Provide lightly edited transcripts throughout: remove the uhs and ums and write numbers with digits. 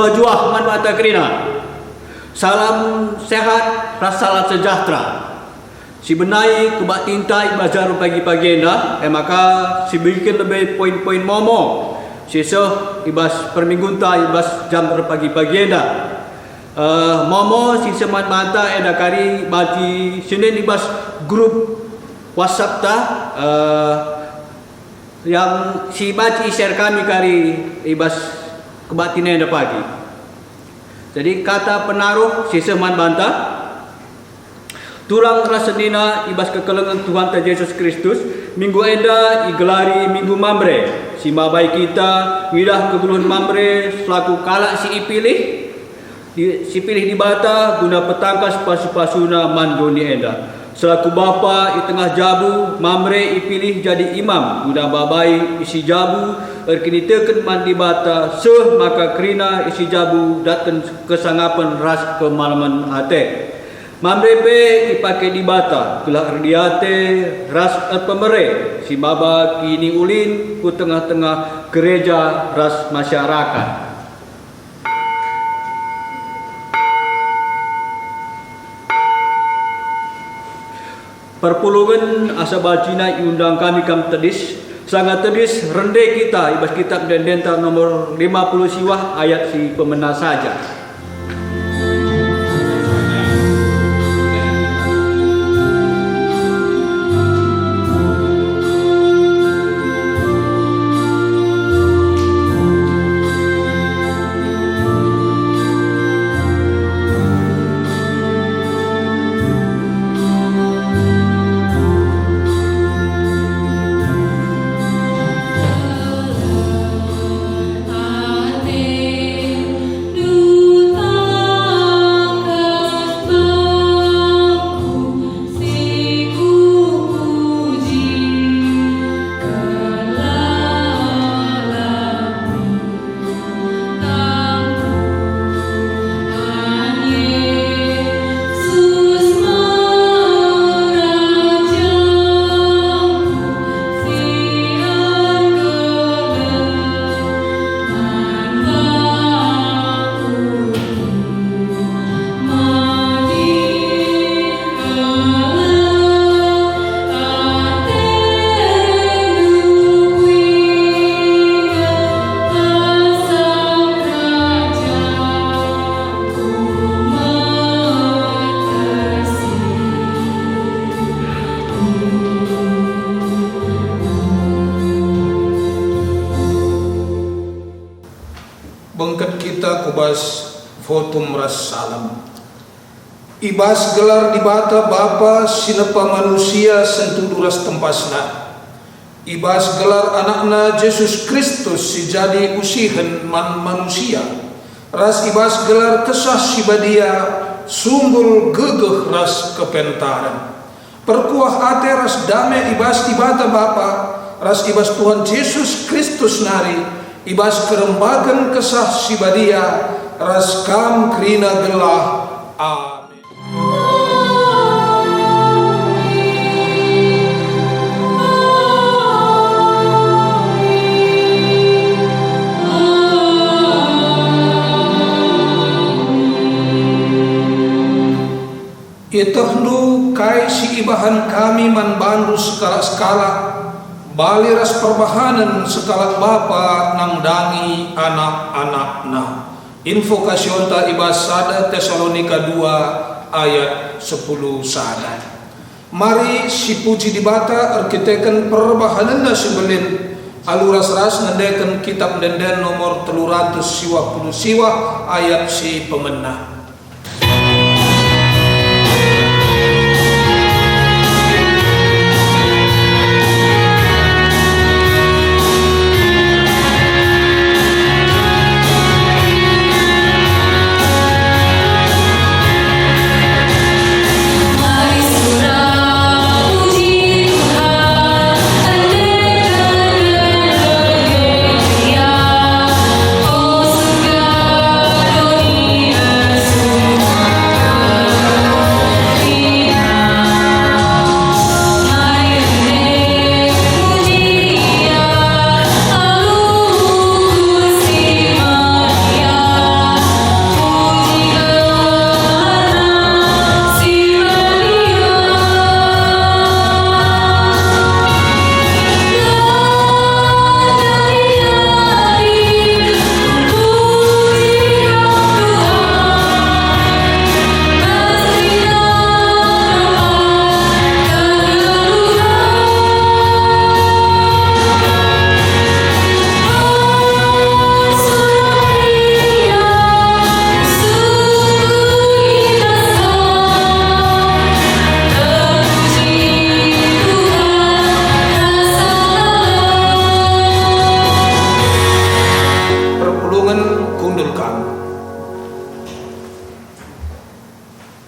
jua-jua man mata kerina. Salam sehat, rasalah sejahtera. Si benai kebak tintai bazar pagi-pagi dah, maka si bikin lebih poin-poin momo. Si ibas perminggunta ibas jam pagi-pagi dah. Momo si semat mata kari bagi Senin ibas grup WhatsApp ta yang si baci share kami kari ibas kebatinan dah pagi. Jadi kata penaruh si semat bantah turang rasenina ibas kekelengan Tuhan Yesus Kristus minggu enda igelari minggu mamre. Si mabai kita widah keguluhan mamre selaku kalak si ipilih si pilih di bata guna petangkas pasu-pasuna mandoni enda. Selaku bapa di tengah jabu mamre ipilih jadi imam guna babai isi jabu erkini teken mandi bata seh maka kerina isi jabu datang kesangapan ras kemalaman hati. Mamre pe dipakai di bata gelah erdiate ras pemere si baba kini ulin ku tengah-tengah gereja ras masyarakat. Perpulungan asa bacina undang kami kam tedis sangat tedis rende kita ibas kitab dendenta nomor 50 siwah ayat si pemena saja. Bengket kita kubas votum ras salam. Ibas gelar di bata bapa sinepa manusia sentuh duras tempasna. Ibas gelar anakna Yesus Kristus si jadi usihen manusia. Ras ibas gelar kesah si badia sumber gegeh ras kepentaran. Perkuah ate ras dame ibas di bata bapa ras ibas Tuhan Yesus Kristus nari. Ibas kerembagan kesah si badia ras kam krina gelah. Amin. Itahnu kai si ibahan kami man bandu skala-skala bali ras perbahanan sekala bapa nang dangi anak-anakna. Info kasionta ibas sada Tesalonika 2 ayat 10 sada. Mari si puji di bata arkiteken perbahananna sebelin aluras ras nandeken kitab denden nomor 320 siwah ayat si pemenah. Yes.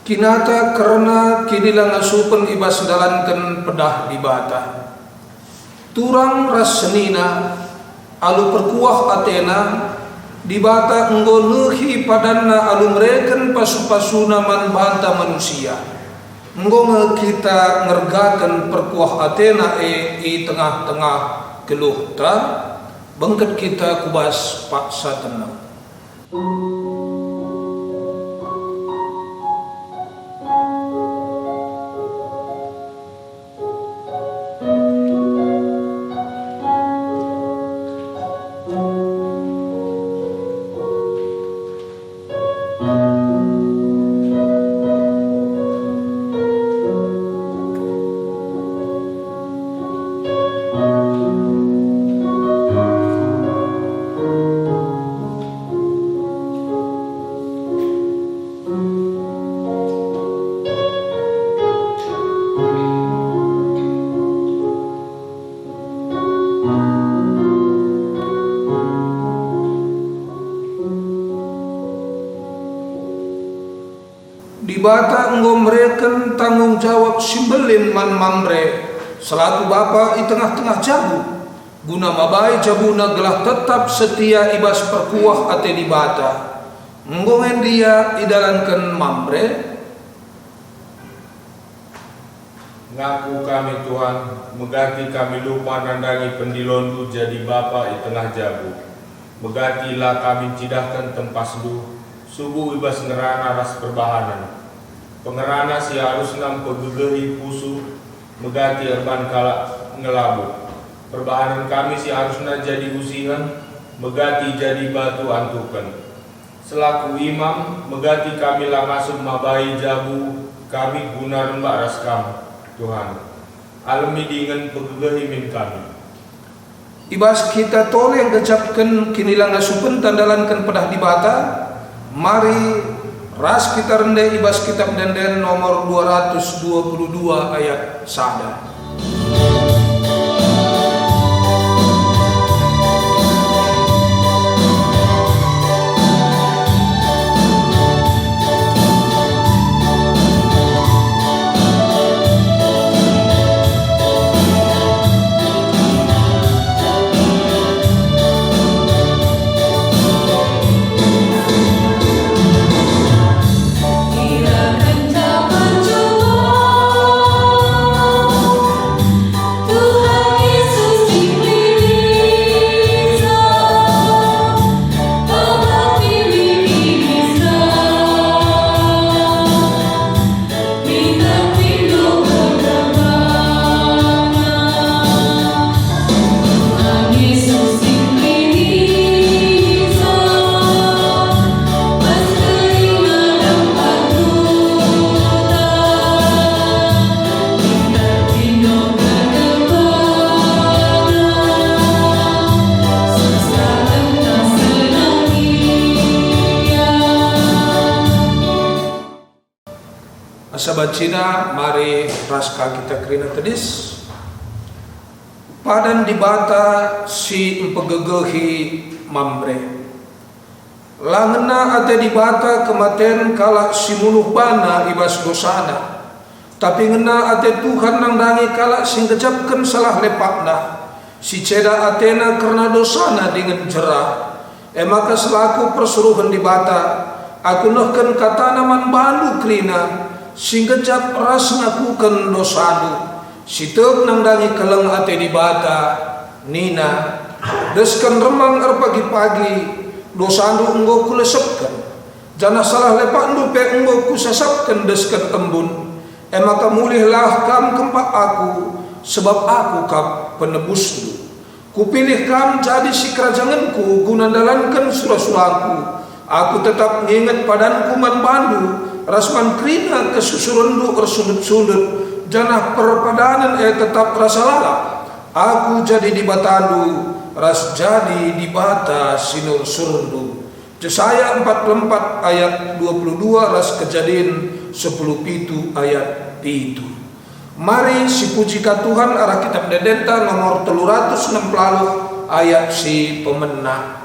Kinata karena kinilang asupen ibas dalankan pedah di bata. Turang ras senina alu perkuah Athena di bata enggo lehi padanna alu mereken pasu-pasuna man banta manusia. Enggo kita ngergakan perkuah Athena i tengah-tengah geluh ta bangket kita kubas paksa tenang. Di bata enggo mereken tanggung jawab simbelin man mamre selaku bapa i tengah-tengah jabu guna mabai jabuna gelah tetap setia ibas perkuah ate di bata enggo dia idalankan mamre. Ngaku kami Tuhan, megati kami lupa nandangi pendilondu jadi bapa i tengah jabu. Megatilah kami cidahkan tempasdu, subuh ibas ngerana ras perbahanan. Pengerana si harus nam pegegehi pusu, megati erban kala ngelabu. Perbahanan kami si harusna jadi usihan, megati jadi batu antukan. Selaku imam, megati kami langsung mabai jabu, kami guna rembak ras kami. Tuhan, alami dengan pegegehi min kami. Ibas kita tole yang gecapkan kinilang asupen tandalankan pedah di bata. Mari ras kita rendah ibas kitab Denden nomor 222 ayat sada. Sahabat Cina, mari raska kita kerina tedis. Padan di bata si empegegehi mamre. Langena ate di bata kematian kala si muluh bana ibas dosana. Tapi ngena ate Tuhan nangdangi kala sing kejapkan salah lepakna. Si ceda Athena karena dosana dengan jerah. Maka selaku persuruhan di bata, aku nahkan katanaman bandu kerina. Singgejap ras ngakukan dosanu siteg nangdangi keleng ate di bata nina deskan remang pagi-pagi dosanu enggo kulesepkan jana salah lepandu pe enggo kusasapkan deskan embun maka mulihlah kam kempak aku sebab aku kap penebusmu kupilih kam jadi si kerajanganku guna dalankan surah-surahku aku tetap nginget padanku man bandu rasman krina kesusurundu ersundut-sundut janah perpadanan tetap rasa lalap aku jadi di batandu ras jadi di bata sinur surundu. Yesaya 44 ayat 22 ras kejadian 10 ayat 7. Mari si puji ka Tuhan arah kitab Dedenta nomor 360 ayat si pemenang.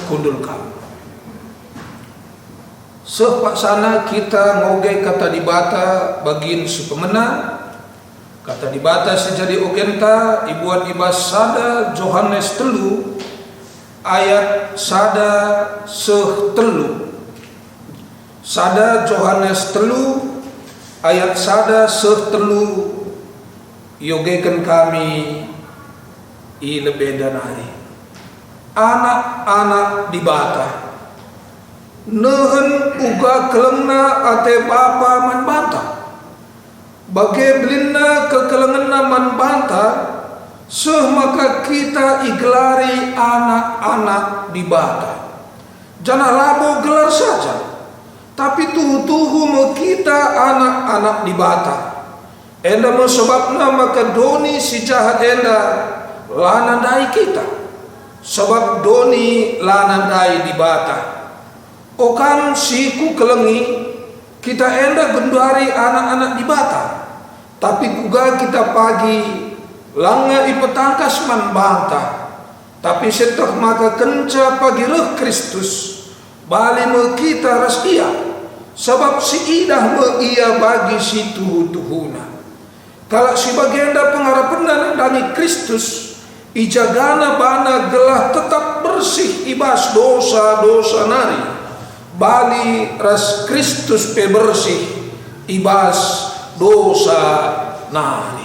kundul kami. Sepaksana kita ngoge kata dibata bagin si pemena, kata dibata sejadi ogenta ibuat ibas sada Yohanes 3 ayat sada seh telu. Sada Yohanes 3 ayat sada seh telu yogekan kami i lebih danari. Anak-anak dibata nehen uga kelengna ate bapa man banta. Bagai belinna kekelengenna man banta, seh maka kita igelari anak-anak dibata. Jangan labo gelar saja, tapi tuhu-tuhu me kita anak-anak dibata. Enda sebabna maka doni si jahat enda lanandai kita, sebab doni lanandai dibata. Okan siku kelengi kita enda gendari anak-anak dibata, tapi juga kita pagi langa ipetangkas man banta, tapi setelah maka kenca pagi reh Kristus bali me kita ras ia, sebab si idah me ia bagi si tuhu-tuhuna. Kalau si bagenda pengharapan dari Kristus ijagana bana gelah tetap bersih ibas dosa-dosa nari, bali ras Kristus pe bersih ibas dosa nari.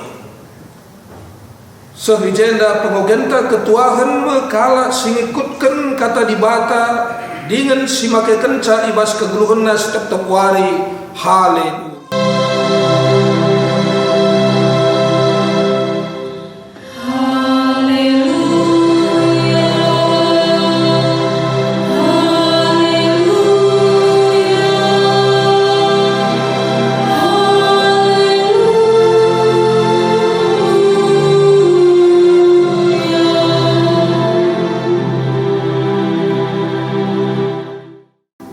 Sehijenda pengogenta ketuahan mekala singikutkan kata dibata dengan si make kenca ibas kegeluhna setiap wari haleluya.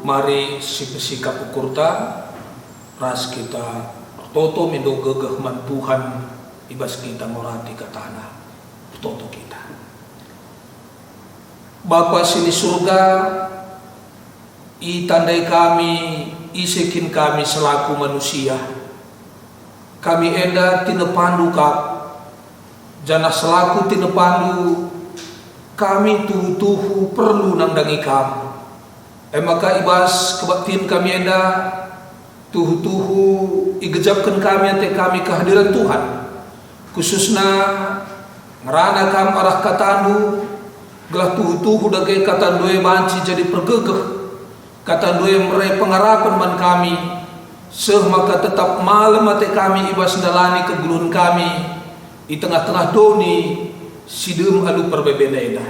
Mari si bersikap ukurta ras kita toto mindo gegeh man Tuhan ibas kita morati ke tanah toto kita. Bapa sini surga, i tandai kami, isekin kami selaku manusia. Kami enda tinepandu kap, jana selaku tinepandu kami tuhu-tuhu perlu nangdangi kamu. Maka ibas kebaktian kami enda tuhu-tuhu igejapkan kami ante kami kehadiran Tuhan, khususna ngerana kam arah katandu gelah tuhu-tuhu dagai katandu banci jadi pergegeh katandu merai pengharapan man kami, seh maka tetap malam ate kami ibas dalani kegeluhan kami di tengah-tengah doni sidem alu perbebeda eda.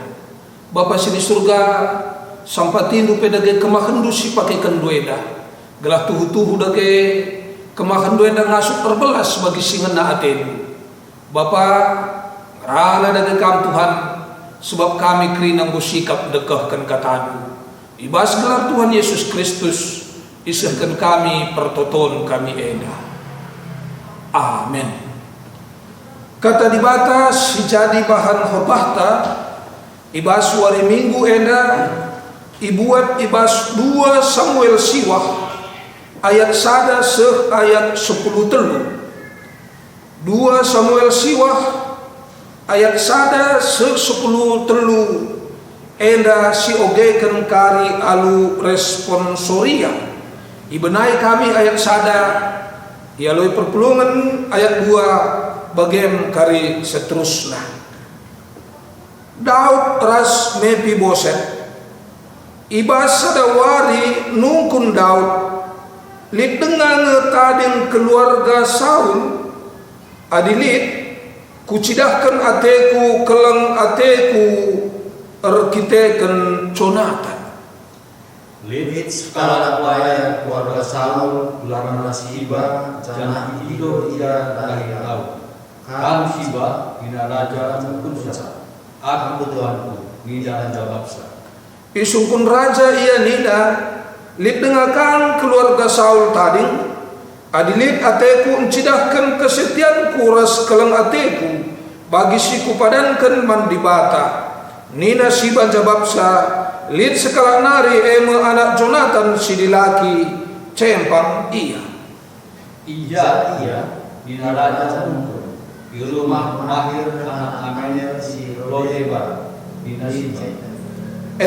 Bapa sini surga sampatindu pedage kemahandu si pakai kendueda gelah tuhu-tuhu dage kemahandueda ngasuk terbelas bagi singena aten. Bapa rala dage kam Tuhan, sebab kami kerinang sikap dekahkan katamu ibas gelar Tuhan Yesus Kristus isahkan kami pertoton kami eda. Amin. Kata dibatas jadi bahan khotbahta ibas wari minggu eda ibuat ibas 2 Samuel siwah ayat sada seh ayat 10 telu. 2 Samuel siwah ayat sada seh 10 telu enda si ogekan kari alu responsoria ibenai kami ayat sada ialoi perpulungan ayat 2 bagian kari seterusnya. Daud ras Mefiboset ibas sadawari nungkun Daud lit dengan tading keluarga Saul adilit kucidahkan ateku keleng ateku erkiteken Jonathan lit skala paya keluarga Saul lana Siba jana ido ia dari Daud kan Siba ina raja Kunsa aku Tuhanku nida jawabsa isungkun raja ia nida lit dengakan keluarga Saul tading adilit ateku encidahkan kesetian kuras keleng ateku bagi siku padankan man dibata Nina si banjabapsa lit sekala nari eme anak Jonathan si dilaki cempang iya. Iya, dina raja mungkin di rumah mahir anak Amel si Lodeba dina Sinai.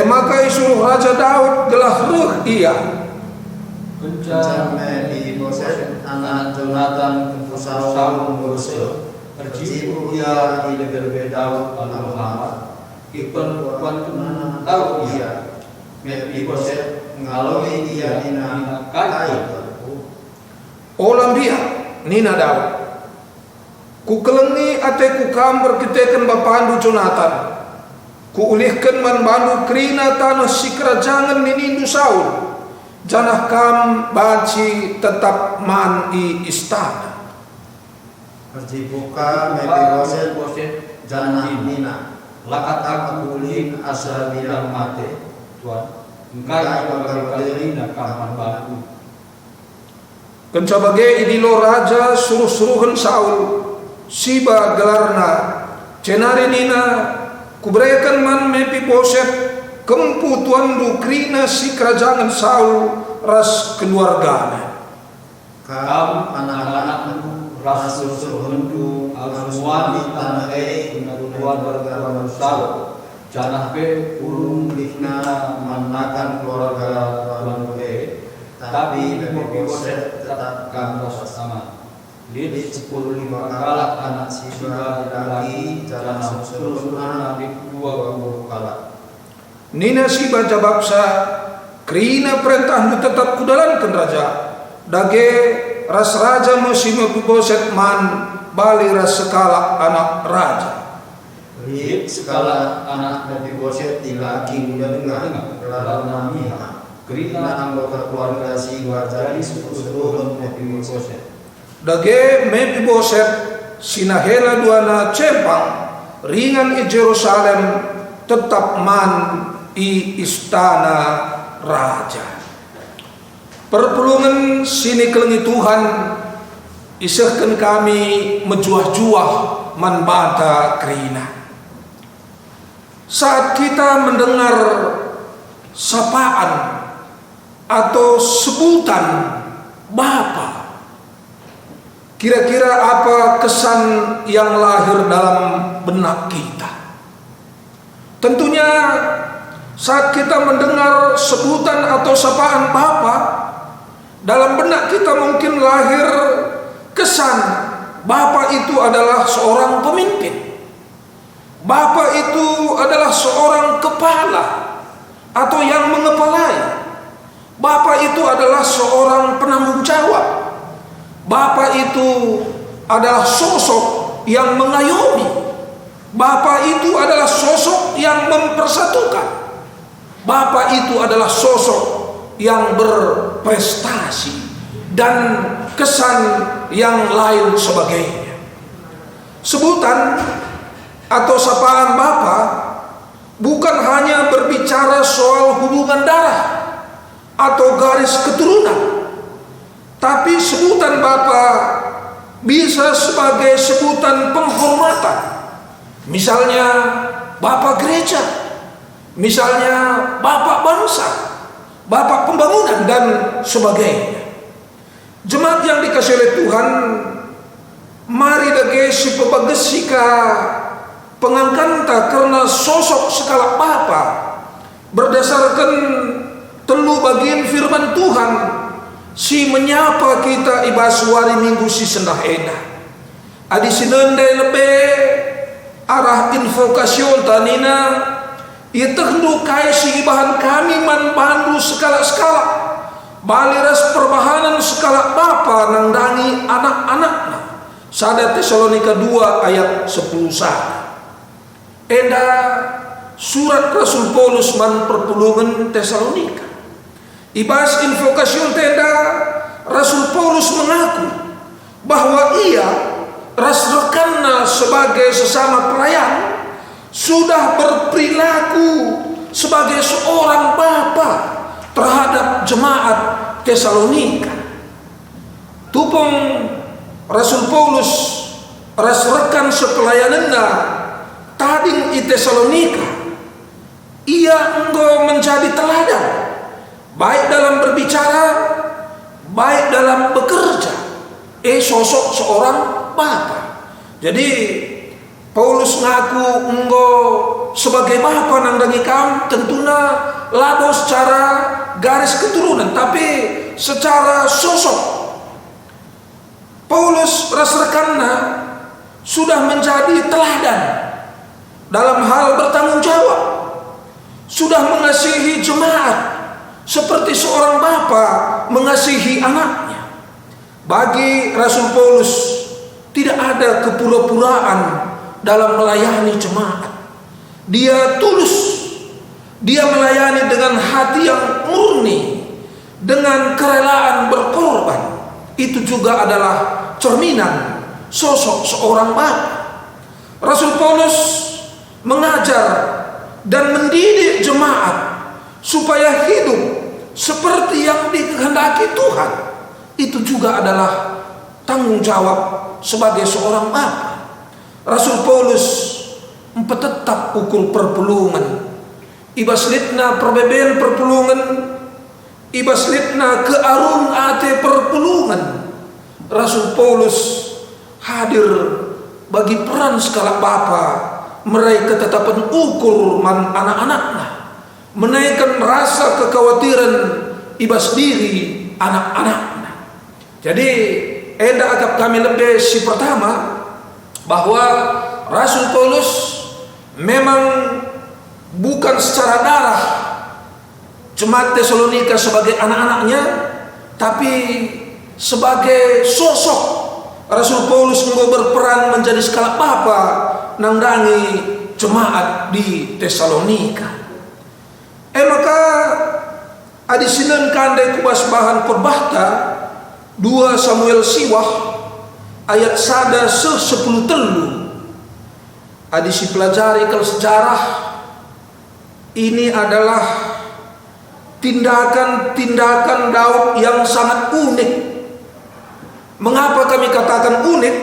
Maka isuruh Raja Daud gelah ruh iya. Kencan di Boset anak Jonathan Saul Murusel tercipu ia di negeri Daud anak Muhammad ipan kuantunan tahu ia di Boset mengalami ia dina kai. Olam dia Nina Daud ku kelengi ate ku kamber kiteken bapandu Jonathan ku ulihkan man bandu krina tanah si kerajangan ninindu Saul janah kam banci tetap man i istana. Percipuka Mepiboset janah Nina lakat aku ulin asa bilang mate Tuhan engkai bakal na kaman baku. Kencabage idilo raja suruh-suruhan Saul siba gelarna cenari Nina kubrekan man Mepiboset kempu tuandu krina si kerajaan Saul ras keluarganya. Kam anak-anakmu ras suruh-suruhandu almuani tanah tuan bertuan Saul janah be urung dikna manakan keluarga tuan be tapi Mepiboset tetap kantos sama. Lid 10 kala anak siba lagi jalan suruh-suruhan di 20 kala. Nina si banjabapsa krina perintah tetap kudalankan raja. Dage ras raja musim Mepiboset man bali ras sekala anak raja. Lid sekala anak Mepiboset dilaki muda dengar gelarna Miha. Krina anggota keluarga si jadi suruh-suruhan Mepiboset. Dage Mepiboset sinahela duana cempang ringan i Jerusalem tetap man i istana raja. Perpulungan sini kelengi Tuhan isahkan kami menjuah-juah man bata krina. Saat kita mendengar sapaan atau sebutan Bapa, kira-kira apa kesan yang lahir dalam benak kita? Tentunya saat kita mendengar sebutan atau sapaan Bapa, dalam benak kita mungkin lahir kesan Bapa itu adalah seorang pemimpin. Bapa itu adalah seorang kepala atau yang mengepalai. Bapa itu adalah seorang penanggung jawab. Bapa itu adalah sosok yang mengayomi. Bapa itu adalah sosok yang mempersatukan. Bapa itu adalah sosok yang berprestasi dan kesan yang lain sebagainya. Sebutan atau sapaan Bapa bukan hanya berbicara soal hubungan darah atau garis keturunan, tapi sebutan Bapa bisa sebagai sebutan penghormatan. Misalnya Bapak gereja, misalnya Bapak bangsa, Bapak pembangunan dan sebagainya. Jemaat yang dikasih oleh Tuhan, mari dage si pebagesika pengangkanta karena sosok sekala Bapa berdasarkan telu bagian firman Tuhan si menyapa kita ibas wari minggu si sendah edah. Adi sinende lebe arah invokasyon tanina itendu kaya si ibahan kami man bandu skala-skala baliras perbahanan skala Bapa nangdangi anak-anakna. Sada Tesalonika 2 ayat 10 eda surat Rasul Paulus man perpulungan Tesalonika. Ibas invokasyon tenda Rasul Paulus mengaku bahwa ia ras rekanna sebagai sesama pelayan sudah berperilaku sebagai seorang bapa terhadap jemaat Tesalonika. Tupong Rasul Paulus ras rekan sepelayananna tading i Tesalonika ia engkau menjadi teladan, baik dalam berbicara, baik dalam bekerja. Sosok seorang bapa. Jadi Paulus ngaku engkau sebagai bapa nang dangi kam, tentunya labo secara garis keturunan, tapi secara sosok Paulus rasakanna sudah menjadi teladan dalam hal bertanggung jawab, sudah mengasihi jemaat seperti seorang bapa mengasihi anaknya. Bagi Rasul Paulus tidak ada kepura-puraan dalam melayani jemaat. Dia tulus, dia melayani dengan hati yang murni, dengan kerelaan berkorban. Itu juga adalah cerminan sosok seorang bapa. Rasul Paulus mengajar dan mendidik jemaat supaya hidup seperti yang dikehendaki Tuhan. Itu juga adalah tanggung jawab sebagai seorang bapa. Rasul Paulus tetap ukur perpulungan, ibaslitna perbeben perpulungan, ibaslitna kearun ate perpulungan. Rasul Paulus hadir bagi peran skala bapa, meraih ketetapan ukur man anak-anaknya, menaikkan rasa kekhawatiran ibas diri anak-anaknya. Jadi agak kami lebih si pertama bahwa Rasul Paulus memang bukan secara darah jemaat Tesalonika sebagai anak-anaknya, tapi sebagai sosok Rasul Paulus engkau berperan menjadi skala bapa nangdangi jemaat di Tesalonika. Maka adisinan kandai kubas bahan perbahta 2 Samuel Siwah ayat 10 telu. Adisi pelajari kalau sejarah ini adalah tindakan-tindakan Daud yang sangat unik. Mengapa kami katakan unik?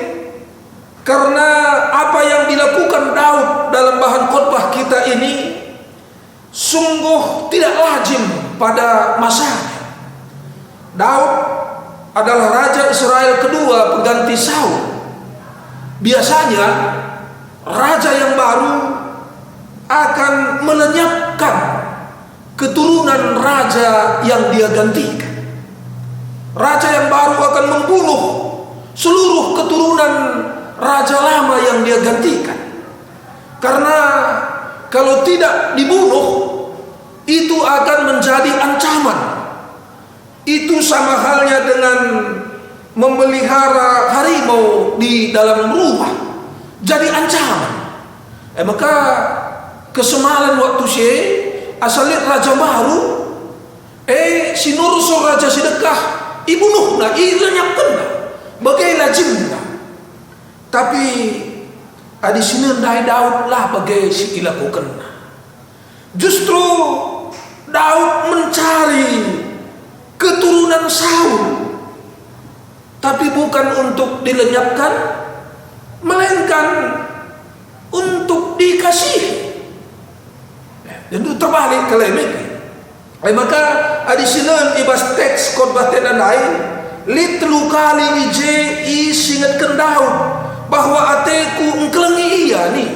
Karena apa yang dilakukan Daud dalam bahan khotbah kita ini sungguh tidak lazim pada masanya. Daud adalah raja Israel kedua pengganti Saul. Biasanya raja yang baru akan melenyapkan keturunan raja yang dia gantikan. Raja yang baru akan membunuh seluruh keturunan raja lama yang dia gantikan. Karena kalau tidak dibunuh, itu akan menjadi ancaman. Itu sama halnya dengan memelihara harimau di dalam rumah, jadi ancaman. Maka kesemalan waktu asalit raja baru, si Nurso raja sedekah, ibunuh na, ilenyapkan na, bagai lajimna. Tapi di sini dai Daud lah bagai si ilakukan na. Justru Daud mencari keturunan Saul, tapi bukan untuk dilenyapkan, melainkan untuk dikasihi. Dan itu terbalik kalimat. Maka di sini ibas teks khotbah tenan lain, litlu kali ije isingatkan Daud bahwa ateku engkelengi ia nih.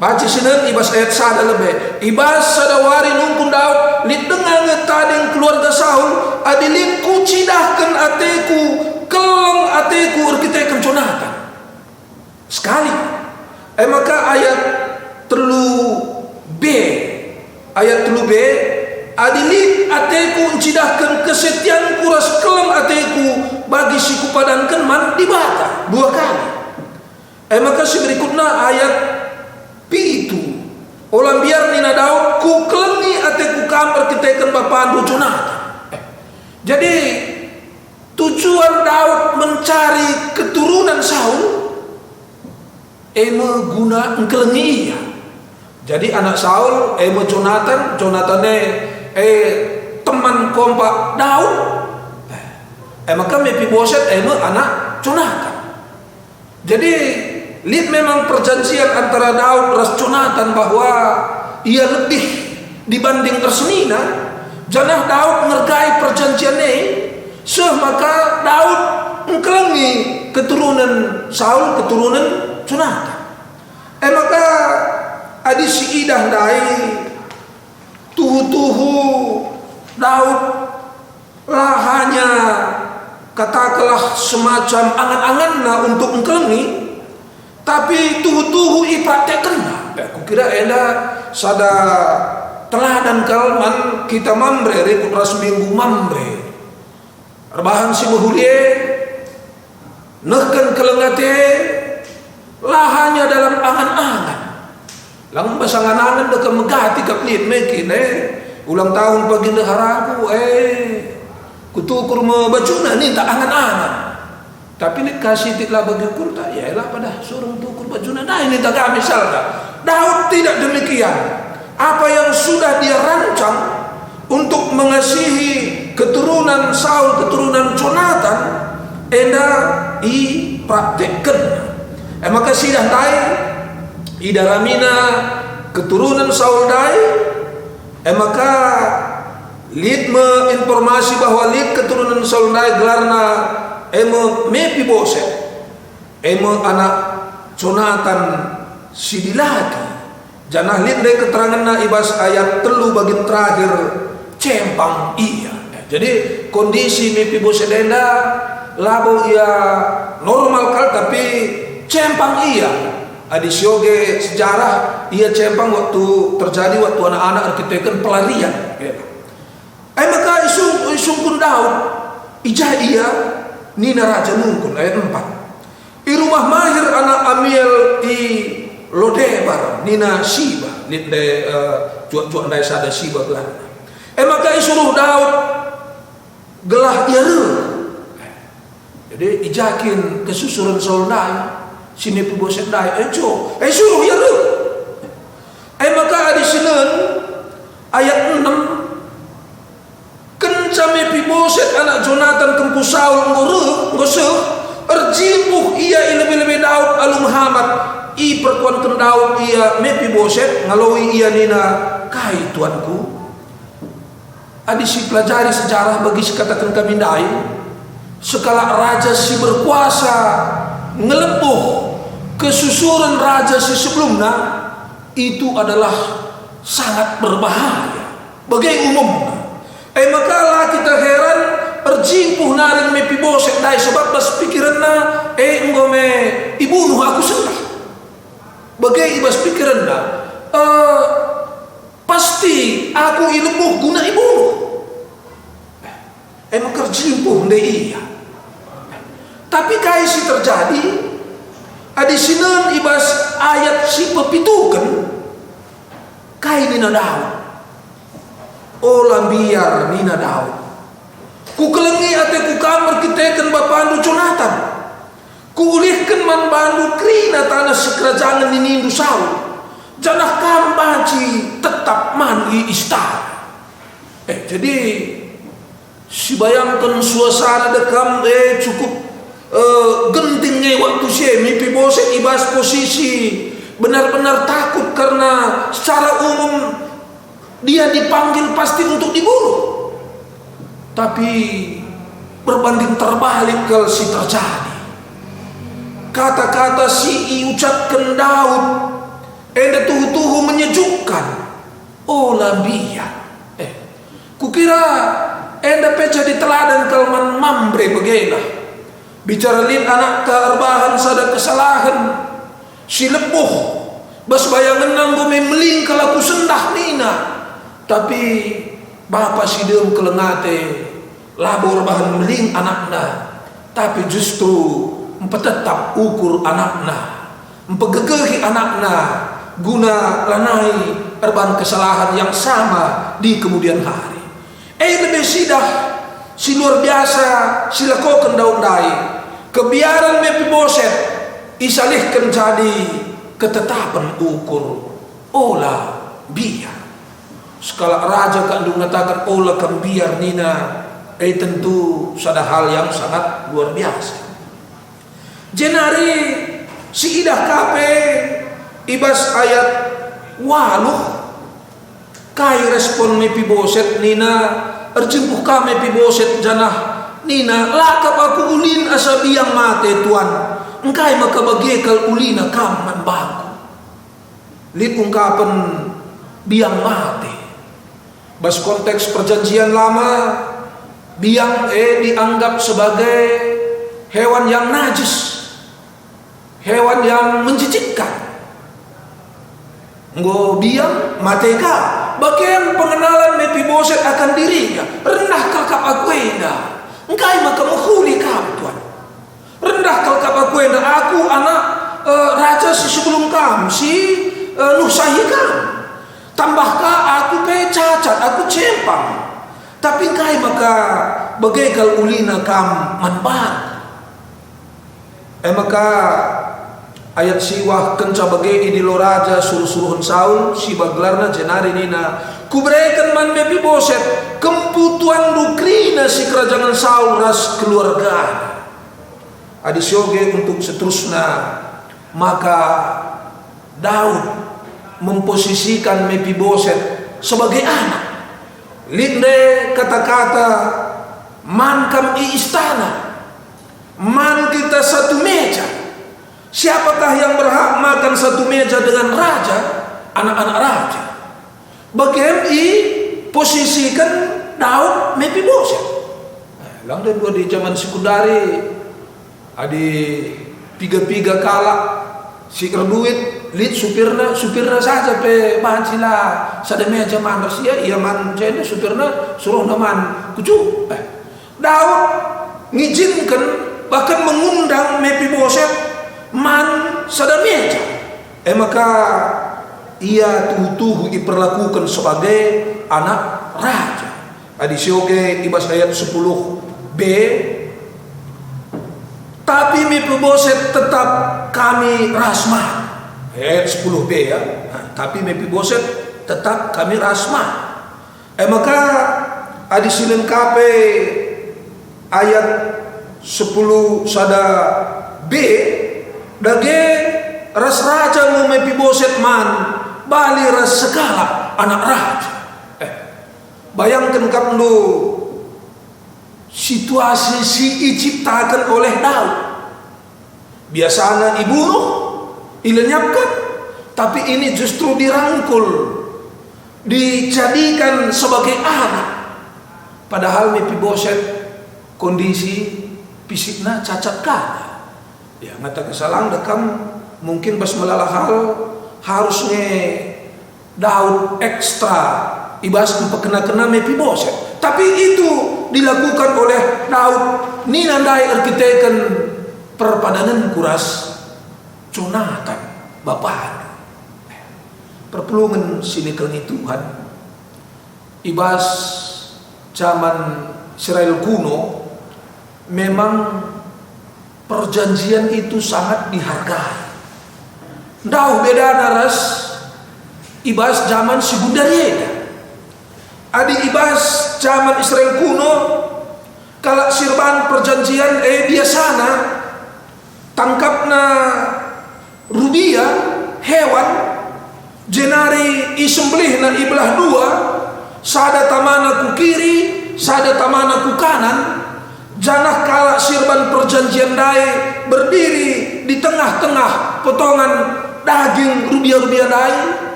Baca sini ibas ayat sada lebih. Ibas sada wari nungkun Daud lit dengan ngetading keluarga Saul adilit ku cidahkan ateku keleng ateku arkitekan Jonathan. Sekali. Maka ayat telu B adilit ateku cidahkan kesetiaan kuras keleng ateku bagi si kupadankan man dibata 2 kali. Maka si berikutnya ayat itu olam biar nina Daud ku kelengi ateku kamar kita bapaan Jonathan. Jadi tujuan Daud mencari keturunan Saul guna engkelengi ia. Jadi anak Saul Jonathan teman kompak Daud. Maka Mephiboset anak Jonathan. Jadi lihat memang perjanjian antara Daud dan Jonathan bahwa ia lebih dibanding Ersnina. Janah Daud ngergai perjanjian ini, maka Daud mengkelengi keturunan Saul, keturunan Jonatan. Maka adi si idah dai tuhu Daud lah hanya katakanlah semacam angan-anganna untuk mengkelengi, tapi tuhu ipraktekkan. Aku kira sada teladan kalman kita mamre rekut ras minggu mamre rebahan si muhulie nehkan kelengate lah hanya dalam angan-angan lang basangan-angan deka megati kaplit mekin ulang tahun baginda harapu kutukur membacuna ni tak angan-angan, tapi ni kasih tiklah bagi kurta ialah pada suruh tukur bacuna nah ini tak kami misalnya Daud tidak demikian. Apa yang sudah dia rancang untuk mengasihi keturunan Saul, keturunan Jonatan, praktekkan. Maka sidah dai ida ramina keturunan Saul dai, maka lid informasi bahwa lid keturunan Saul dai gelarna Mefiboset, anak Jonatan sidilaki. Janah lid dari keterangan na ibas ayat telu bagian terakhir cempang iya. Jadi kondisi Mefiboset denda labo ia normal kal tapi cempang iya. Adi sioge sejarah ia cempang waktu terjadi waktu anak-anak arkiteken pelarian. Maka isungkun Daud ijah iya nina raja nungkun ayat 4. I rumah mahir anak Amiel i Lodebar nina Siba ninde cuak-cuak dai sada Siba gelar. Maka isuruh Daud gelah iare. Jadi ijakin kesusuran Saul dai si Mefiboset dai suruh iare. Maka adi sinen ayat 6 kenca Mefiboset anak Jonatan kempu Saul ngoseuh erjibuh ia lebih-lebih Daud alum Muhammad i perkuan ken Daud ia Mefiboset ngalawi ia nina kai tuanku. Adi si pelajari sejarah bagi si katakan kami dai sekala raja si berkuasa ngelepuh kesusuran raja si sebelumnya itu adalah sangat berbahaya bagi umum. Maka lah kita heran erjimpuh naring Mefiboset dai sebab bas pikiranna ngome ibunuh aku sendah. Bagai ibas pikiran dah, pasti aku ilemuh guna ibunuh. Maka jimpuh iya. Tapi kaisi terjadi, adi sinan ibas ayat si pepitukan, kai nina Daud. Olah biar nina Daud. Ku kelengi ate ku kamar kiteken bapandu Jonatan. Kuulihkan man bandu krina tanah sekerajaan ninindu Saul. Janah kambaci tetap man i istana. Jadi si bayangkan suasana dekam cukup gentingnya waktu si Mefiboset ibas posisi benar-benar takut karena secara umum dia dipanggil pasti untuk dibunuh. Tapi berbanding terbalik kalau si terjadi. Kata-kata si ucapkan Daud tuhu-tuhu menyejukkan. Lambian. Kukira peca di teladan kalman mambre begailah. Bicara lin anak terbahan sada kesalahan. Si lepuh bas bayangan nanggo memeling kalau ku sendah nina. Tapi bapak si dem kelengate labor bahan meling anakna. Tapi justru tetap ukur anakna, mempegegehi anakna guna lanai erban kesalahan yang sama di kemudian hari. Lebih sidah si luar biasa silakokan Daud dai kebiaran Mefiboset isalihkan jadi ketetapan ukur olah biar. Sekala raja kandung mengatakan olah kambiar nina tentu sada hal yang sangat luar biasa. Jenari si idah kape ibas ayat waluh Kai respon Mefiboset nina erjimpuh ka Mefiboset janah nina lakap aku ulin asa biang mate tuan. Engkai maka bagekal ulina kam man bangku. Lit ungkapan biang mate. Bas konteks perjanjian lama, biang dianggap sebagai hewan yang najis, hewan yang menjijikkan. Nggo biang mateka, bagian pengenalan Mefiboset akan dirinya. Rendah kakap akuenda, engkai maka menghuli kam tuan. Rendah kakap akuenda, aku anak raja si sebelum kam, si nusahi kam. Tambahkah aku pe cacat, aku cempang. Tapi engkai maka bagaikan ulina kam manban. Maka ayat siwah kenca bagai idilo raja suruh-suruhun Saul si baglarna jenari nina kubrekan man Mefiboset kemputuan dukrina si kerajaan Saul ras keluarga adisyoge untuk seterusnya. Maka Daud memposisikan Mefiboset sebagai anak. Linde kata-kata man kam i istana, man kita satu meja. Siapakah yang berhak makan satu meja dengan raja? Anak-anak raja. Bagaimana posisikan Daud Mefiboset. Lang dan dua di zaman sekundari adi piga-piga kalak si kerduit lit supirna saja pe bahan sila sada meja man sia ia man jene supirna suruh naman kucu. Daud ngizinkan bahkan mengundang Mefiboset man sada meja. Maka ia tuh diperlakukan sebagai anak raja. Adisyoge ibas ayat 10b. Tapi Mefiboset tetap kami rasma. Ayat 10b ya. Tapi Mefiboset tetap kami rasma. Maka adisilin kape ayat 10 sada b. Dage ras raja mu Mefiboset man bali ras segala anak raja. Bayangkan kamu situasi si diciptakan oleh Daud. Biasanya dibunuh, dilenyapkan, tapi ini justru dirangkul, dijadikan sebagai anak. Padahal Mefiboset kondisi fisiknya cacat kada. Ya ngata kesalahan dekam mungkin bas melalah hal harusnya Daud ekstra ibas kena Mefiboset. Tapi itu dilakukan oleh Daud. Ninandai arkiteken perpadanan kuras Jonathan bapak. Perpulungan sinikelnya Tuhan. Ibas zaman Israel kuno memang perjanjian itu sangat dihargai. Daud beda naras ibas zaman Segundarieda. Adi ibas zaman Israel kuno kalau sirban perjanjian biasana tangkapna rubia hewan jenari isembelih na ibelah dua sada tamana ku kiri sada tamana ku kanan. Janah kala sirban perjanjian dai berdiri di tengah-tengah potongan daging rubia-rubia dai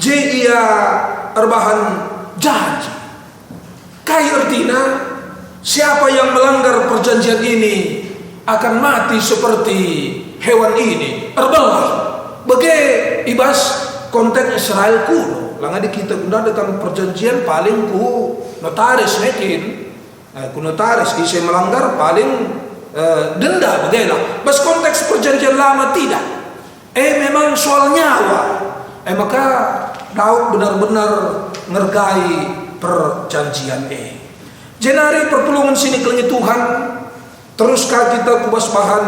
je ia erbahan janji. Kai artinya siapa yang melanggar perjanjian ini akan mati seperti hewan ini. Erbelah bagai ibas konteks Israel kuno. Langadi kita guna datang perjanjian paling ku notaris mekin. Ku notaris isi melanggar paling denda bagailah. Bas konteks perjanjian lama tidak. Memang soal nyawa. Maka Daud benar-benar ngergai perjanjian jenari perpulungan sini kelnya Tuhan. Teruskah kita kubas bahan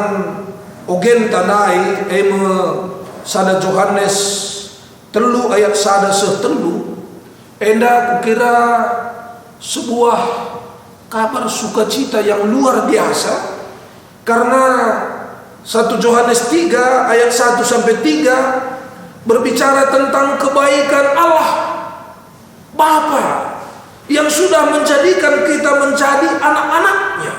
ogen tanai sada Yohanes telu ayat sada setelu. Enda kukira sebuah kabar sukacita yang luar biasa karena 1 Yohanes 3 ayat 1 sampai 3 berbicara tentang kebaikan Allah. Bapa yang sudah menjadikan kita menjadi anak-anaknya.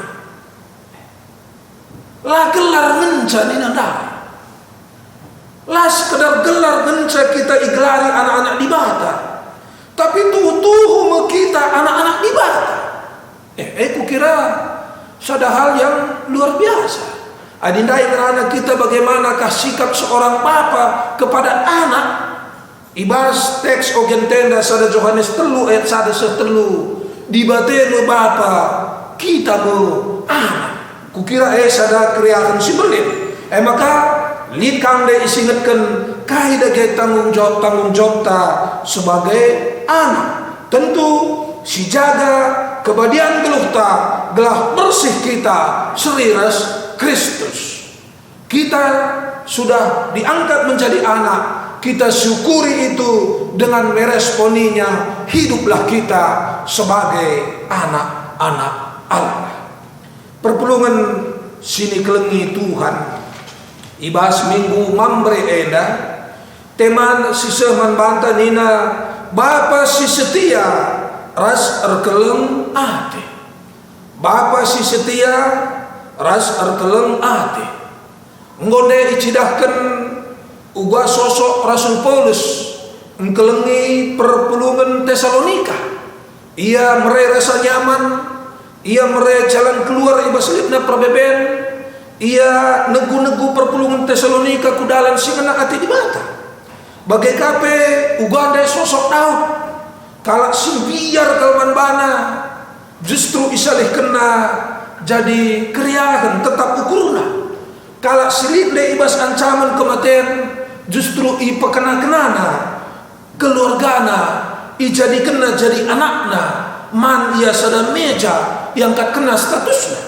Lah gelar menjadi nada. Lah sekedar gelar menca kita iglari anak-anak di bata. Tapi tuh kita anak-anak di bata. Kukira sudah hal yang luar biasa. Adindai kerana kita bagaimanakah sikap seorang bapa kepada anak. Ibas teks ogen tenda sada Yohanes 3 ayat 1-3. Dibatelu bapa kita go anak. Kukira sada kriakan si belit. Maka likang de isingetkan kaida ke tanggung jawab ta sebagai anak. Tentu si jaga kebadian geluh ta gelah bersih kita seriras Kristus. Kita sudah diangkat menjadi anak. Kita syukuri itu dengan meresponinya. Hiduplah kita sebagai anak-anak Allah. Perpulungan sini kelengi Tuhan. Ibas minggu mambre enda. Teman si seman banta nina. Bapa si setia ras erkeleng ate. Bapa si setia ras erkeleng ate. Ngonde icidahkan uga sosok Rasul Paulus engkelengi perpulungan Tesalonika. Ia mere rasa nyaman, ia mere jalan keluar ibaslitna perbeben, ia negu-negu perpulungan Tesalonika kudalan singena ati di bata. Bagai kape uganda sosok Daud, kalak sembiar kalman bana, justru isalih kena jadi kriahan tetap ukurna. Kalak silip de ibas ancaman kematian, justru i pekena-kenana keluargana i jadi kena jadi anakna man ia sada meja yang tak kena statusnya.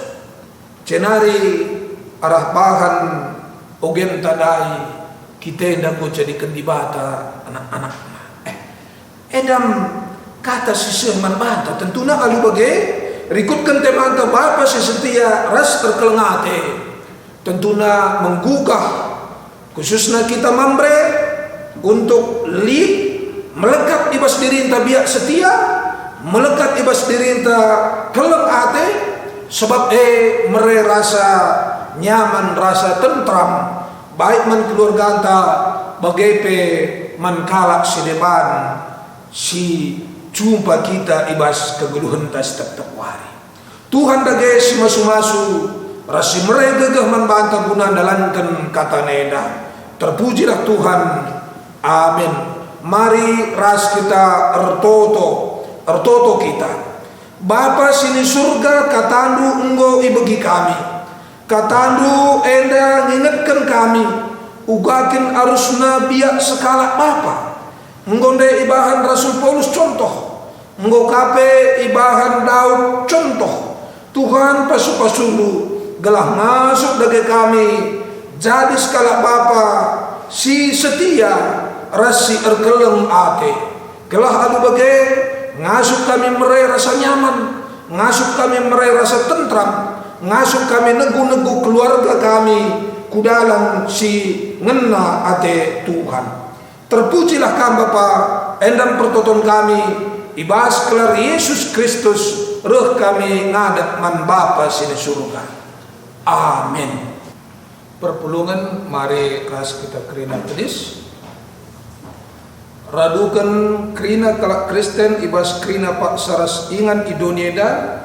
Cenari arah bahan ogen tadai kita hendak jadi kendibata anak-anakna. Edam kata si seman banta tentunya alu bagai rikutkan temanta bapa si setia ras terkelengate. Tentunya menggugah khususnya kita mambre untuk melekat ibas diri inta biak setia, melekat ibas diri inta keleng ate, sebab mere rasa nyaman, rasa tentram, baik man keluarga anta bagai man kalak si depan si jumpa kita ibas kegeluhan tas tetap wari. Tuhan dage si masu-masu rasi mereka gagah membantah guna dalankan kata neda. Terpujilah Tuhan. Amin. Mari ras kita ertoto kita. Bapa sini surga katandu enggo ibagi kami. Katandu enda ngingetkan kami. Ugakin arusna biak sekala Bapa. Nggonde ibahan Rasul Paulus contoh. Nggo kape ibahan Daud contoh. Tuhan pasu-pasulu gelah masuk dage kami jadi skala Bapa si setia rasi erkeleng ate gelah alu bagai ngasup kami mere rasa nyaman, ngasup kami mere rasa tentram, ngasup kami negu-negu keluarga kami kudalang si ngena ate Tuhan. Terpujilah kami Bapa endam pertoton kami ibas kelar Yesus Kristus roh kami ngadat man Bapa sini surga. Amin. Perpulungan mari ras kita kerina pedis. Radukan kerina kalak Kristen ibas kerina pak saras ingan idonieda.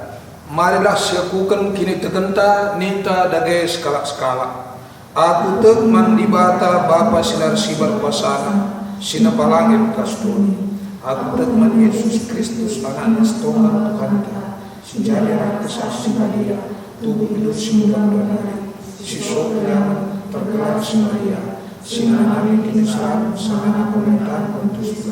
Marilah siakukan kini tegenta ninta dage skala-skala. Aku tek mandibata Bapa sinar sibar pasana sina palangit kastuni. Aku tek man Yesus Kristus anak Tuhan Tuhan sejadi rakyat dia. Tubuh hidup si mudah-mudahan si sopnya tergelar Maria sehingga hari ini selalu sangat pemerintahan kontus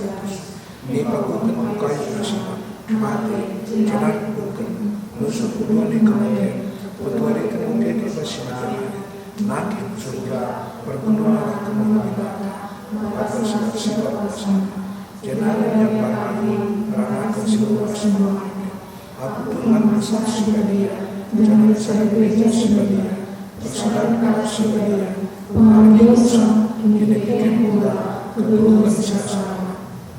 ini bagukan bukai bersama mati jangan bukan musuh kedua di kematian bertuari kemudian di masyarakat nanti surga berguna kemudian Bapa sinar jangan yang baik ranakan seluruh semua aku dengan saksi dia. Jangan saya gereja sebagai tersadarkan sebagai pengambil usaha ini bikin pula keperluan saya.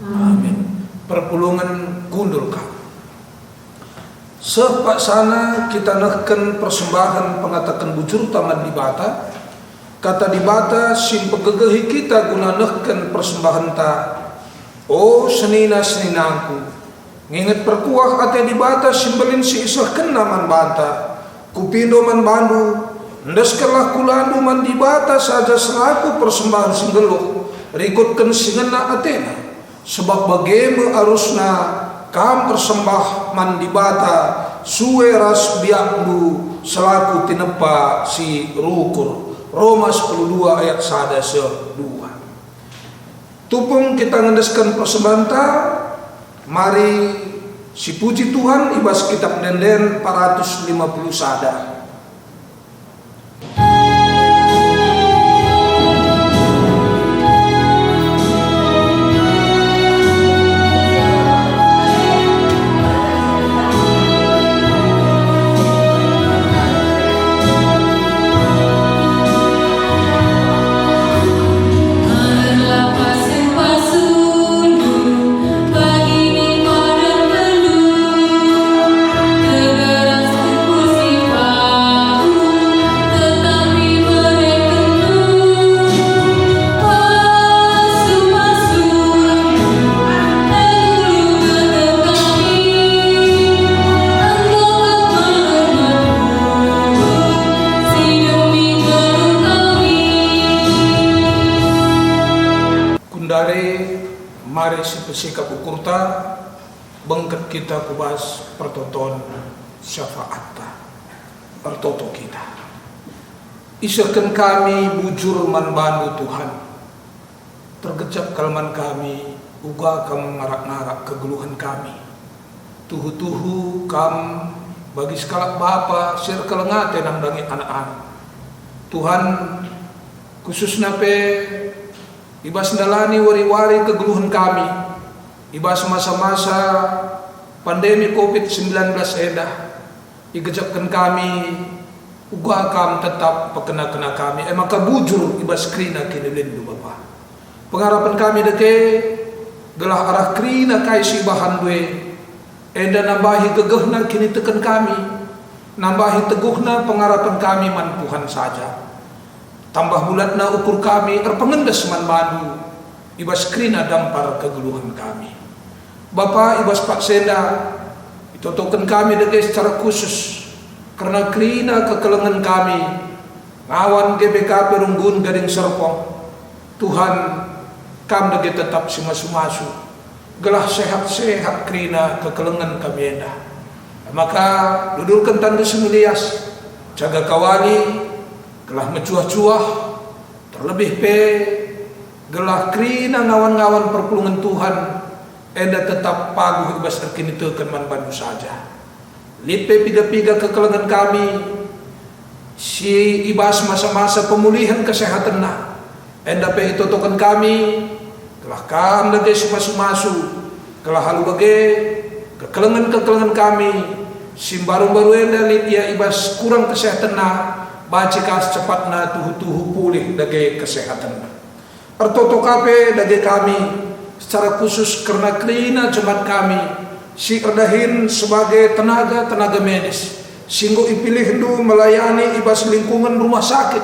Amin. Perpulungan undul kami. Sepak sana kita nehken persembahan pengatakan bujur taman di bata. Kata di bata sim pegegehi kita guna nehken persembahan ta. Oh senina-seninangku, nginget perkuah ate di bata simbelin si isahken naman bata. Kupindo man bandu, ndeskelah kulandu man di bata saja selaku persembahan singgeluh. Rikutken singena atena, sebab bageme arusna kam persembah man di bata suwe ras biakmu selaku tinepa si rukur. Roma 10:2 ayat 1-2. Tupung kita ngendeskan persembahan ta, mari si puji Tuhan ibas kitab Denden 450 sada. Mari si pesikap ukurta bengket kita kubas pertoton syafaatta pertoto kita. Isakan kami bujur man bandu Tuhan. Tergecap kalman kami uga kam ngarak-ngarak kegeluhan kami. Tuhu-tuhu kam bagi sekalak bapa sir kelengate nang dangi anak-anak. Tuhan khususna pe ibas ndalani wari-wari kegeluhan kami, ibas masa-masa pandemi COVID-19 edah, igejapkan kami, uga kam tetap pekena-kena kami, maka bujur ibas krina kini lindu Bapa. Pengharapan kami deke, gelah arah krina kai si bahan dwe, enda nambahi gegehna kini teken kami, nambahi teguhna pengharapan kami man Tuhan saja. Tambah bulatna ukur kami terpengendes man bandu ibas krina dampar kegeluhan kami. Bapa ibas Pak Senda itotoken kami deke secara khusus karena krina kekelengan kami ngawan GBKP Runggun Gading Serpong. Tuhan kam deke tetap simasu-masu gelah sehat-sehat krina kekelengan kami endah. Maka dudulkan tanda semilias jaga kawali gelah mencuah-cuah terlebih pe gelah krina ngawan-ngawan perpulungan Tuhan enda tetap paguh ibas terkini teukeun man bandu saja. Lipe piga-piga kekelengan kami si ibas masa-masa pemulihan kesehatan na enda pe itotokan kami gelah kam dage si masu-masu gelah halu bage kekelengan kami simbaru-baru enda litia ibas kurang kesehatan na bacika secepatna tuhu-tuhu pulih dage kesehatan. Artoto kape dage kami secara khusus karena klina jemaat kami si erdahin sebagai tenaga medis singgo ipilih du melayani ibas lingkungan rumah sakit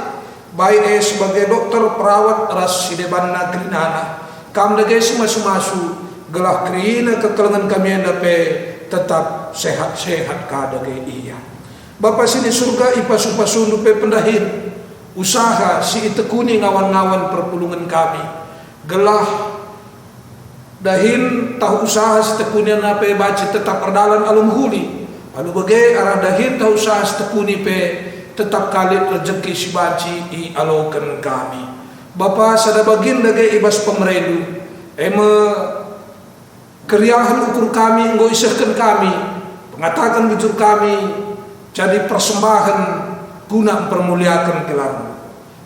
baik sebagai dokter perawat ras sidebanna klinana kam dage si masu-masu gelah krina kekelengan kami endape tetap sehat-sehat ka dage iya. Bapa sini surga ipasu-pasundu pe pendahin usaha si itekuni ngawan-ngawan perpulungan kami gelah dahin tahu usaha si tekuni nape baci tetap perdalan alum huli alu bagai arah dahin tahu usaha si tekuni pe tetap kalit rezeki si baci i alokan kami. Bapa sada bagin dage ibas pemeredu eme keriahan ukur kami nggo isahkan kami mengatakan bujur kami jadi persembahan guna mempermuliakan gelarmu.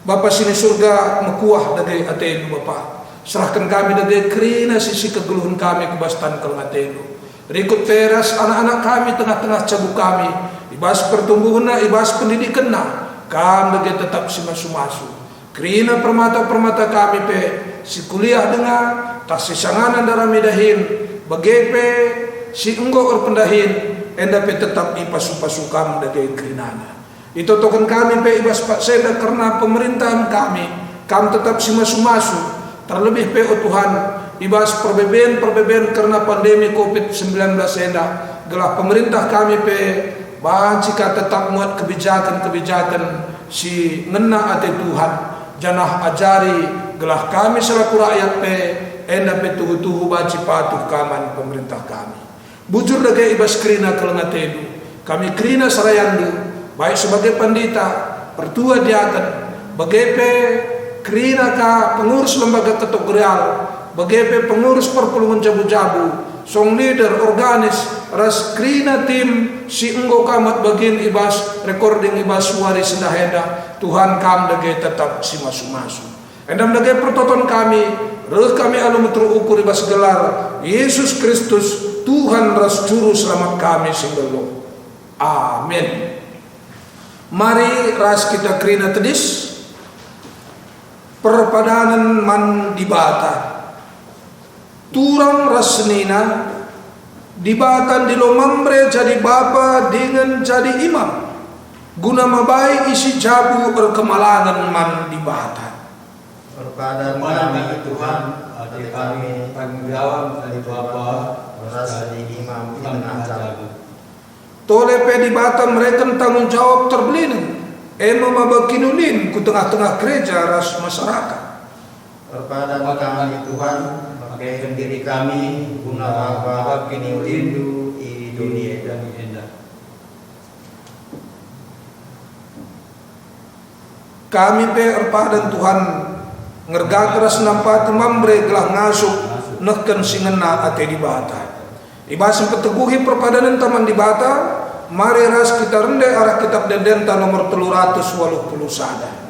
Bapa sini surga mekuah dage atenu Bapa. Serahkan kami dage krina sisi kegeluhan kami kebastan kalau atenu. Rikut teras anak-anak kami tengah-tengah cabuk kami. Ibas pertumbuhanna, ibas pendidikanna. Kami dage tetap si masu-masu. Krina permata-permata kami pe si kuliah dengar tas sisanganan darah midahin. Bagepe si enggo pendahin enda pe tetap ipasu-pasu kam dage kerinana. Itu token kami pe ibas pak seda karena pemerintahan kami kam tetap si masu-masu. Terlebih pe Tuhan ibas perbeben karena pandemi COVID-19 enda gelah pemerintah kami pe jika tetap muat kebijakan si ngena ate Tuhan janah ajari gelah kami selaku rakyat pe enda pe tuhu-tuhu baci patuh kaman pemerintah kami. Bujur dage ibas krina kelengatedu kami krina sarayandu baik sebagai pandita pertua diakan bagepe krina ka pengurus lembaga ketok real bagepe pengurus perpulungan jabu-jabu song leader organis ras krina tim si enggo kamat bagin ibas recording ibas suari sedahenda Tuhan kam dage tetap si masu-masu endam dage pertoton kami reh kami anu terukur ibas gelar Yesus Kristus Tuhan ras juru selamat kami singgelo. Amin. Mari ras kita krina tedis perpadanan man dibata turang rasnina dibatan di lomambre jadi bapa dengan jadi imam guna mabai isi jabu berkemalangan man dibata Perpadan kami Tuhan, adik kami tanggung jawab dari Bapa, rasa di imam di tengah jalan. tole pe dibata mereka tanggung jawab terbelin mabakinulin ku tengah-tengah gereja ras masyarakat. Perpadan kami Tuhan, pakaikan diri kami guna Bapa kini ulindu di dunia dan indah. Kami pe erpadan Tuhan ngerga keras nampat mambre gelah ngasuk neken singena ate dibata. Ibas peteguhi perpadanan taman dibata, mari ras kita rendai arah kitab Dedenta nomor 380 sada.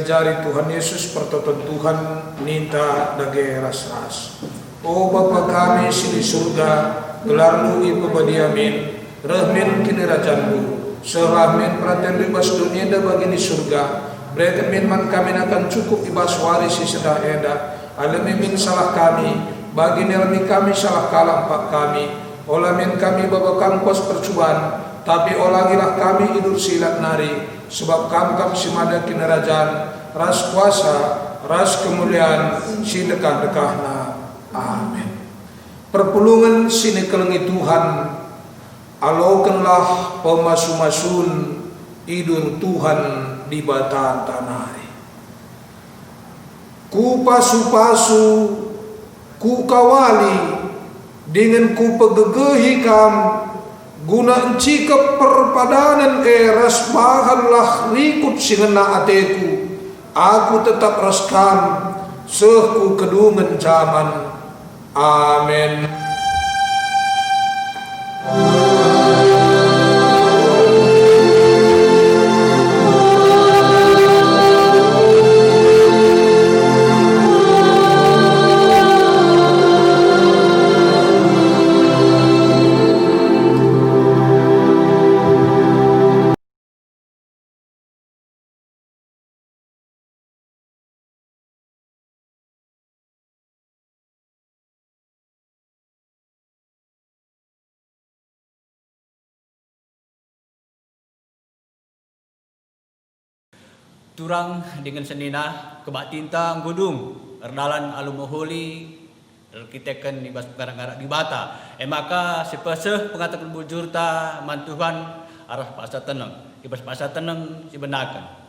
Jari Tuhan Yesus pertoton Tuhan minta dage ras-ras. O Bapa kami sini surga, gelarmu ibu badiamin, rahmin kini rajanmu, serahmin perhatian libas dunia da bagi ni surga, berkemin man kami akan cukup ibas warisi sedah eda, alamimin salah kami, bagi nirmi kami salah kalah pak kami, olamin kami babakam kos percuban, tapi olangilah kami idur silat nari, sebab kam simada kinarajan, ras kuasa, ras kemuliaan, si dekah-dekahna. Amin. Perpulungan sini kelengi Tuhan, alaukanlah pemasu-masun idun Tuhan di batan tanah. Ku pasu-pasu, ku kawali, dengan ku pegegehi kam, guna encikap perpadanan ras bahanlah rikut singena ateku. Aku tetap raskam sehku kedungan zaman. Amin. Turang dengan senina kebak tinta gudung erdalan alumuhuli kita ibas perkara di bata maka sepeseh pengatakan bujur ta mantuhan arah pasar tenang ibas pasar tenang sebenarkan.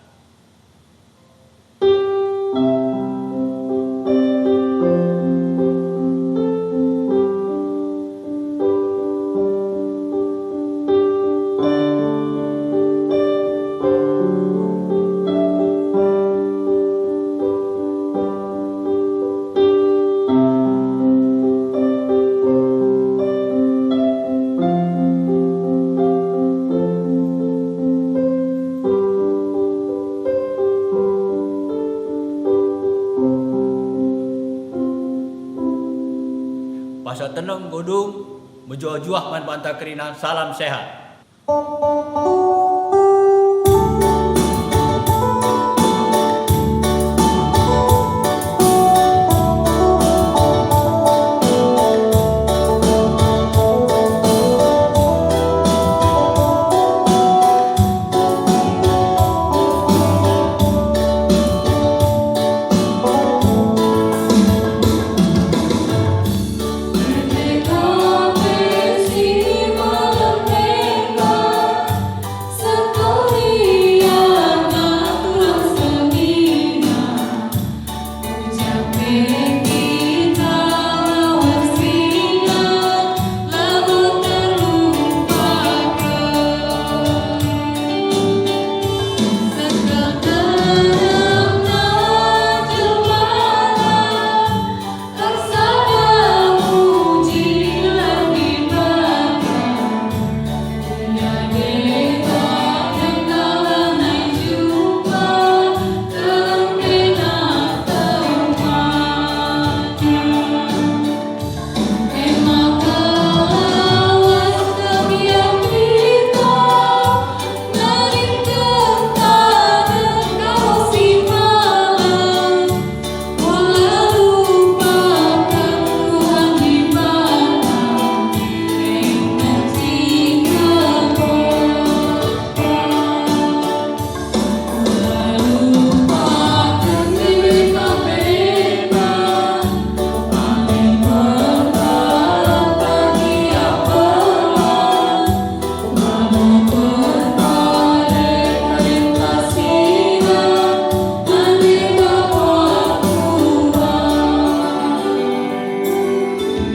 Pasal tenang godung, menjuah-juah man pantang kerina salam sehat.